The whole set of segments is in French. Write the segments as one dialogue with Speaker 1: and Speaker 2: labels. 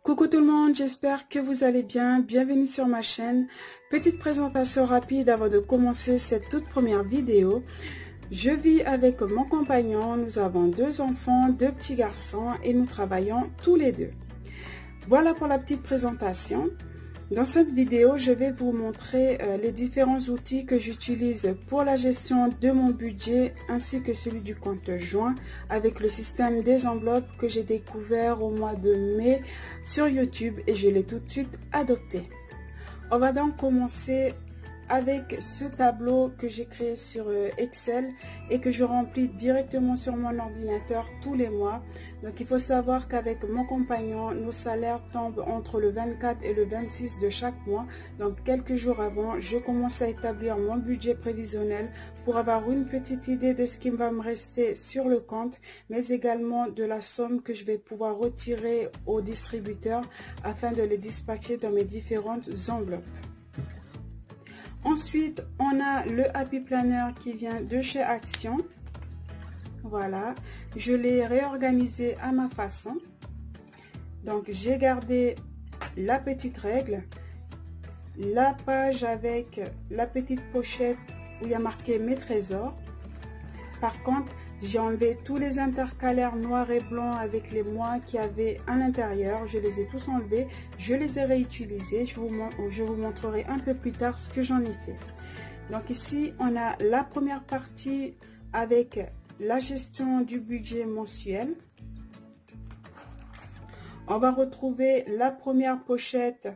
Speaker 1: Coucou tout le monde, j'espère que vous allez bien. Bienvenue sur ma chaîne. Petite présentation rapide avant de commencer cette toute première vidéo. Je vis avec mon compagnon, nous avons 2 enfants, 2 petits garçons et nous travaillons tous les deux. Voilà pour la petite présentation. Dans cette vidéo, je vais vous montrer les différents outils que j'utilise pour la gestion de mon budget ainsi que celui du compte joint avec le système des enveloppes que j'ai découvert au mois de mai sur YouTube et je l'ai tout de suite adopté. On va donc commencer avec ce tableau que j'ai créé sur Excel et que je remplis directement sur mon ordinateur tous les mois. Donc il faut savoir qu'avec mon compagnon, nos salaires tombent entre le 24 et le 26 de chaque mois. Donc quelques jours avant, je commence à établir mon budget prévisionnel pour avoir une petite idée de ce qui va me rester sur le compte, mais également de la somme que je vais pouvoir retirer aux distributeurs afin de les dispatcher dans mes différentes enveloppes. Ensuite, on a le Happy Planner qui vient de chez Action. Voilà, je l'ai réorganisé à ma façon. Donc, j'ai gardé la petite règle, la page avec la petite pochette où il y a marqué mes trésors. Par contre, j'ai enlevé tous les intercalaires noirs et blancs avec les mois qu'il y avait à l'intérieur. Je les ai tous enlevés. Je les ai réutilisés. Je vous montrerai un peu plus tard ce que j'en ai fait. Donc ici, on a la première partie avec la gestion du budget mensuel. On va retrouver la première pochette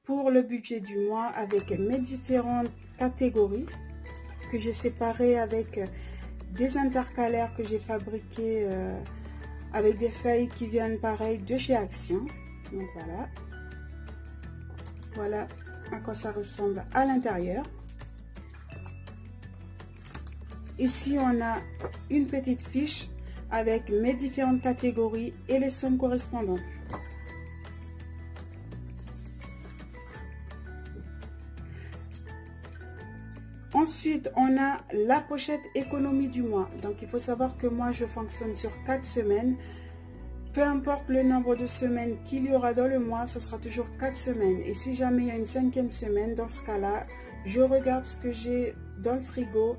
Speaker 1: pour le budget du mois avec mes différentes catégories que j'ai séparées avec des intercalaires que j'ai fabriqués avec des feuilles qui viennent pareil de chez Action. Donc voilà. Voilà à quoi ça ressemble à l'intérieur. Ici, on a une petite fiche avec mes différentes catégories et les sommes correspondantes. Ensuite, on a la pochette économie du mois. Donc, il faut savoir que moi, je fonctionne sur 4 semaines. Peu importe le nombre de semaines qu'il y aura dans le mois, ce sera toujours 4 semaines. Et si jamais il y a une 5e semaine, dans ce cas-là, je regarde ce que j'ai dans le frigo,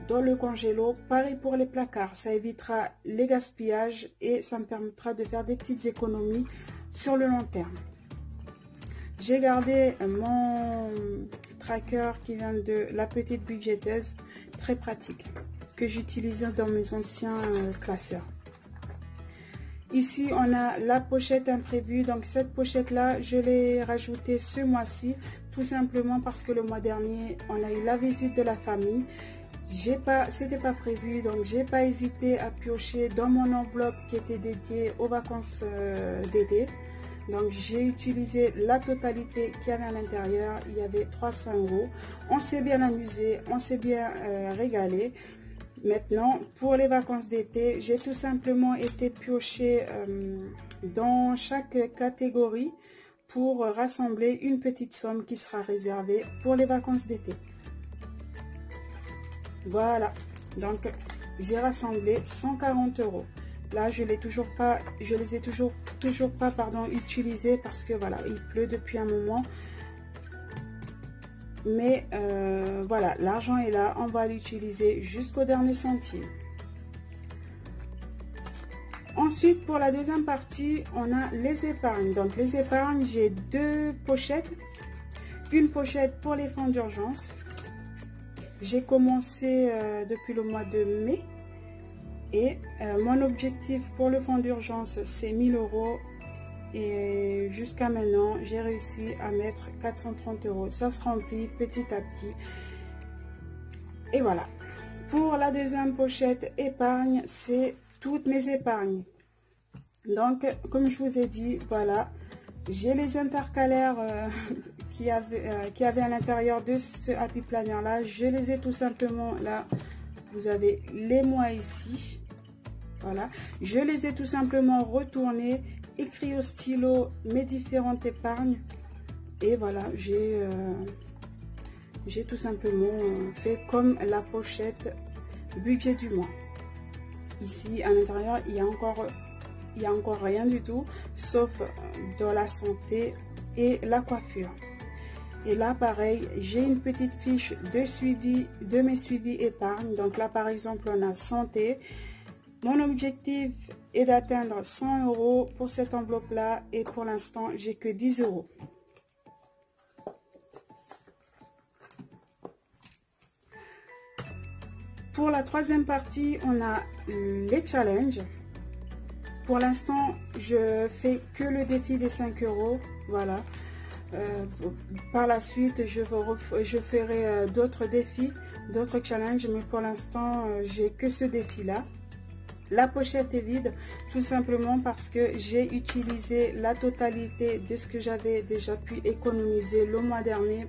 Speaker 1: dans le congélo. Pareil pour les placards. Ça évitera les gaspillages et ça me permettra de faire des petites économies sur le long terme. J'ai gardé mon tracker qui vient de la petite budgéteuse, très pratique, que j'utilisais dans mes anciens classeurs. Ici, on a la pochette imprévue. Donc, cette pochette-là, je l'ai rajoutée ce mois-ci, tout simplement parce que le mois dernier, on a eu la visite de la famille. C'était pas prévu, donc j'ai pas hésité à piocher dans mon enveloppe qui était dédiée aux vacances d'été. Donc j'ai utilisé la totalité qu'il y avait à l'intérieur. Il y avait 300 €. On s'est bien amusé, on s'est bien régalé. Maintenant, pour les vacances d'été, j'ai tout simplement été piocher dans chaque catégorie pour rassembler une petite somme qui sera réservée pour les vacances d'été. Voilà, donc j'ai rassemblé 140 €. Là, je les ai toujours pas utilisés parce que voilà, il pleut depuis un moment. Mais voilà, l'argent est là, on va l'utiliser jusqu'au dernier centime. Ensuite, pour la deuxième partie, on a les épargnes. Donc les épargnes, j'ai 2 pochettes. Une pochette pour les fonds d'urgence. J'ai commencé depuis le mois de mai. Et mon objectif pour le fonds d'urgence, c'est 1000 €. Et jusqu'à maintenant, j'ai réussi à mettre 430 €. Ça se remplit petit à petit. Et voilà. Pour la deuxième pochette épargne, c'est toutes mes épargnes. Donc, comme je vous ai dit, voilà. J'ai les intercalaires qu'il y avait à l'intérieur de ce Happy Planner là. Je les ai tout simplement là. Vous avez les mois ici. Voilà. Je les ai tout simplement retournés, écrit au stylo mes différentes épargnes. Et voilà, j'ai tout simplement fait comme la pochette budget du mois. Ici, à l'intérieur, il y a encore il n'y a encore rien du tout, sauf dans la santé et la coiffure. Et là, pareil, j'ai une petite fiche de suivi, de mes suivis épargne. Donc là, par exemple, on a santé. Mon objectif est d'atteindre 100 € pour cette enveloppe-là. Et pour l'instant, j'ai que 10 €. Pour la troisième partie, on a les challenges. Pour l'instant, je fais que le défi des 5 €. Voilà. Par la suite, je ferai d'autres défis, d'autres challenges, mais pour l'instant, j'ai que ce défi-là. La pochette est vide, tout simplement parce que j'ai utilisé la totalité de ce que j'avais déjà pu économiser le mois dernier,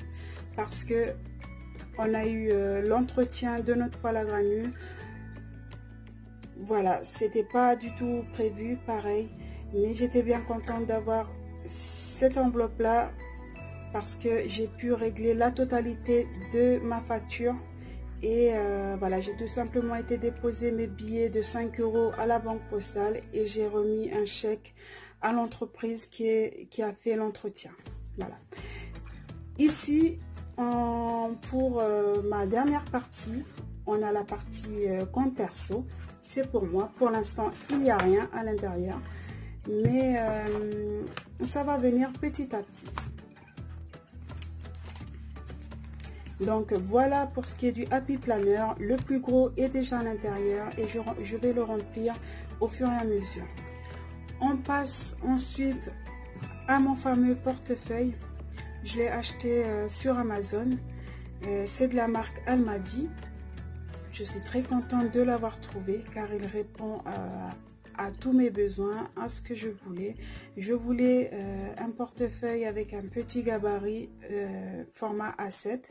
Speaker 1: parce que on a eu l'entretien de notre poêle à granules. Voilà, c'était pas du tout prévu, pareil, mais j'étais bien contente d'avoir cette enveloppe-là, parce que j'ai pu régler la totalité de ma facture. Et voilà, j'ai tout simplement été déposer mes billets de 5 € à la banque postale et j'ai remis un chèque à l'entreprise qui a fait l'entretien. Voilà. Ici, pour ma dernière partie, on a la partie compte perso. C'est pour moi. Pour l'instant, il n'y a rien à l'intérieur, mais ça va venir petit à petit. Donc voilà pour ce qui est du Happy Planner. Le plus gros est déjà à l'intérieur et je vais le remplir au fur et à mesure. On passe ensuite à mon fameux portefeuille. Je l'ai acheté sur Amazon. C'est de la marque Almadi. Je suis très contente de l'avoir trouvé car il répond à tous mes besoins, à ce que je voulais. Je voulais un portefeuille avec un petit gabarit format A7.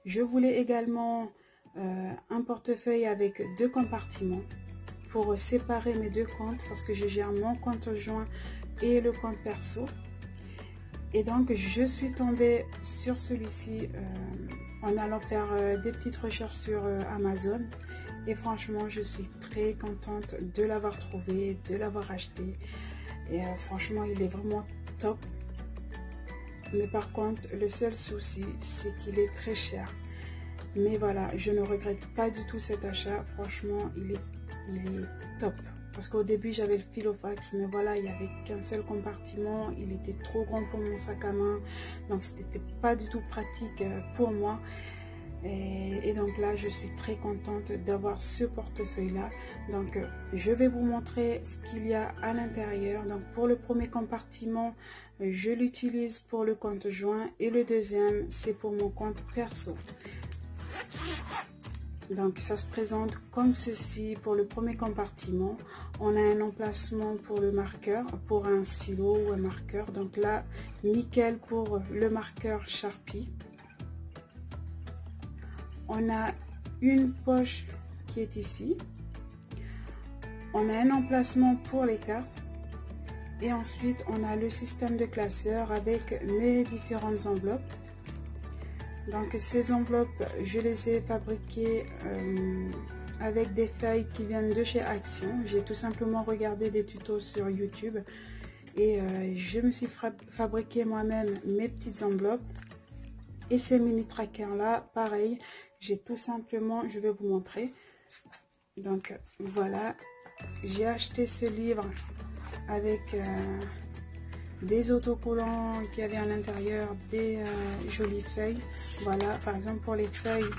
Speaker 1: Je voulais également un portefeuille avec 2 compartiments pour séparer mes 2 comptes, parce que je gère mon compte joint et le compte perso. Et donc je suis tombée sur celui-ci en allant faire des petites recherches sur Amazon. Et franchement, je suis très contente de l'avoir trouvé, de l'avoir acheté. Et franchement, il est vraiment top. Mais par contre, le seul souci, c'est qu'il est très cher. Mais voilà, je ne regrette pas du tout cet achat. Franchement, il est top. Parce qu'au début, j'avais le Filofax, mais voilà, il n'y avait qu'un seul compartiment. Il était trop grand pour mon sac à main. Donc, c'était pas du tout pratique pour moi. Et donc là, je suis très contente d'avoir ce portefeuille-là. Donc, je vais vous montrer ce qu'il y a à l'intérieur. Donc, pour le premier compartiment, je l'utilise pour le compte joint. Et le deuxième, c'est pour mon compte perso. Donc, ça se présente comme ceci pour le premier compartiment. On a un emplacement pour le marqueur, pour un stylo ou un marqueur. Donc là, nickel pour le marqueur Sharpie. On a une poche qui est ici. On a un emplacement pour les cartes. Et ensuite, on a le système de classeur avec mes différentes enveloppes. Donc, ces enveloppes, je les ai fabriquées avec des feuilles qui viennent de chez Action. J'ai tout simplement regardé des tutos sur YouTube. Et je me suis fabriqué moi-même mes petites enveloppes. Et ces mini trackers là, pareil, j'ai tout simplement, je vais vous montrer. Donc voilà, j'ai acheté ce livre avec des autocollants qui avaient à l'intérieur des jolies feuilles. Voilà, par exemple pour les feuilles,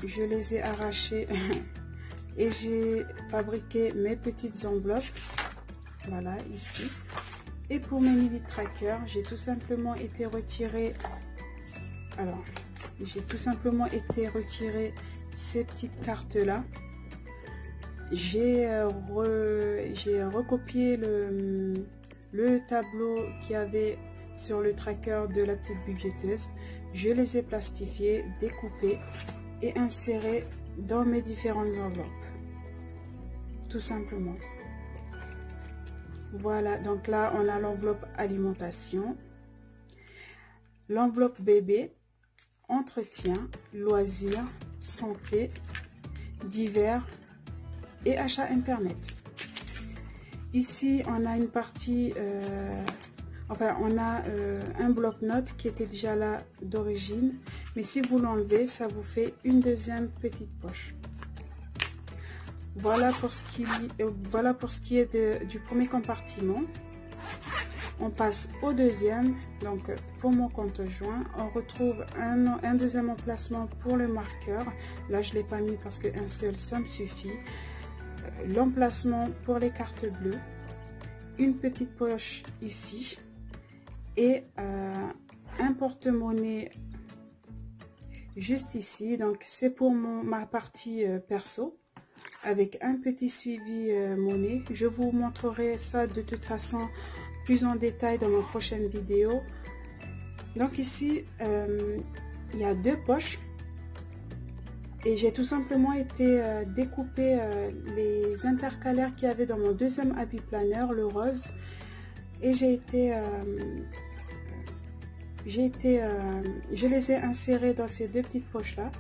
Speaker 1: je les ai arrachées et j'ai fabriqué mes petites enveloppes. Voilà, ici. Et pour mes mini trackers, j'ai tout simplement été retirer. Alors, j'ai tout simplement été retirer ces petites cartes là. J'ai recopié le tableau qu'il y avait sur le tracker de la petite budgéteuse. Je les ai plastifiés, découpés et insérés dans mes différentes enveloppes. Tout simplement. Voilà, donc là on a l'enveloppe alimentation, l'enveloppe bébé, entretien, loisirs, santé, divers et achat internet. Ici, on a une partie, enfin, on a un bloc-notes qui était déjà là d'origine. Mais si vous l'enlevez, ça vous fait une deuxième petite poche. Voilà pour ce qui est du premier compartiment. On passe au deuxième. Donc, pour mon compte joint, on retrouve un deuxième emplacement pour le marqueur. Là, je ne l'ai pas mis parce qu'un seul, ça me suffit. L'emplacement pour les cartes bleues. Une petite poche ici. Et un porte-monnaie juste ici. Donc, c'est pour ma partie perso. Avec un petit suivi monnaie. Je vous montrerai ça de toute façon plus en détail dans ma prochaine vidéo. Donc ici, il y a deux poches. Et j'ai tout simplement été découper les intercalaires qu'il y avait dans mon deuxième habit planeur, le rose. Et je les ai insérés dans ces deux petites poches là,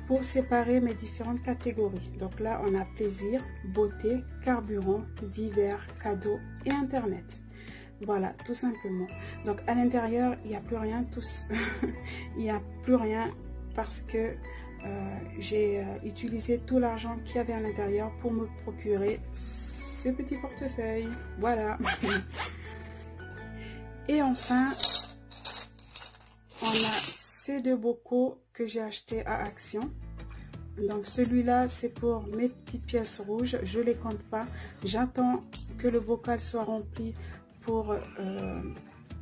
Speaker 1: pour séparer mes différentes catégories. Donc là, on a plaisir, beauté, carburant, divers, cadeaux et internet. Voilà, tout simplement. Donc à l'intérieur, il n'y a plus rien, il n'y a plus rien parce que j'ai utilisé tout l'argent qu'il y avait à l'intérieur pour me procurer ce petit portefeuille. Voilà. Et enfin, on a ces deux bocaux que j'ai achetés à Action. Donc celui-là, c'est pour mes petites pièces rouges. Je les compte pas. J'attends que le bocal soit rempli pour...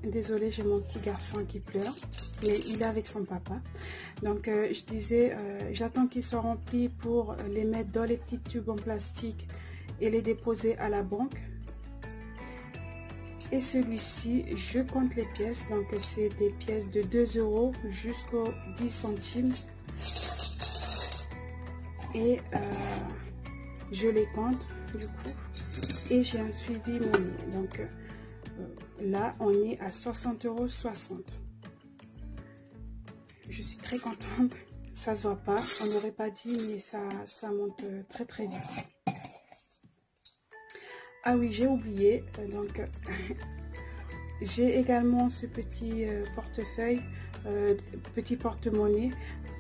Speaker 1: désolée, j'ai mon petit garçon qui pleure, mais il est avec son papa. Donc je disais, j'attends qu'il soit rempli pour les mettre dans les petits tubes en plastique et les déposer à la banque. Et celui-ci, je compte les pièces. Donc c'est des pièces de 2 € jusqu'aux 10 centimes. Et je les compte du coup. Et j'ai un suivi monnaie. Donc là, on est à 60,60 €. Je suis très contente. Ça se voit pas. On n'aurait pas dit, mais ça monte très très vite. Ah oui, j'ai oublié. Donc, j'ai également ce petit portefeuille, petit porte-monnaie.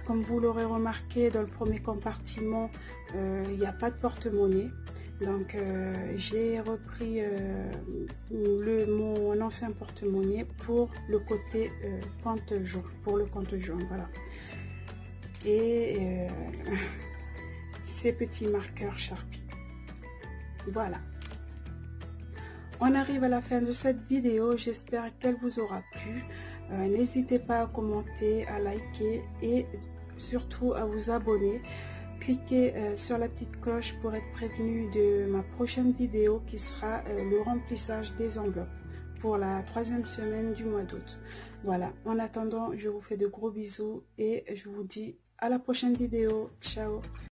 Speaker 1: Comme vous l'aurez remarqué, dans le premier compartiment, il n'y a pas de porte-monnaie. Donc, j'ai repris mon ancien porte-monnaie pour le côté compte joint, voilà. Et ces petits marqueurs Sharpie. Voilà. On arrive à la fin de cette vidéo, j'espère qu'elle vous aura plu. N'hésitez pas à commenter, à liker et surtout à vous abonner. Cliquez sur la petite cloche pour être prévenu de ma prochaine vidéo qui sera le remplissage des enveloppes pour la 3e semaine du mois d'août. Voilà, en attendant, je vous fais de gros bisous et je vous dis à la prochaine vidéo. Ciao!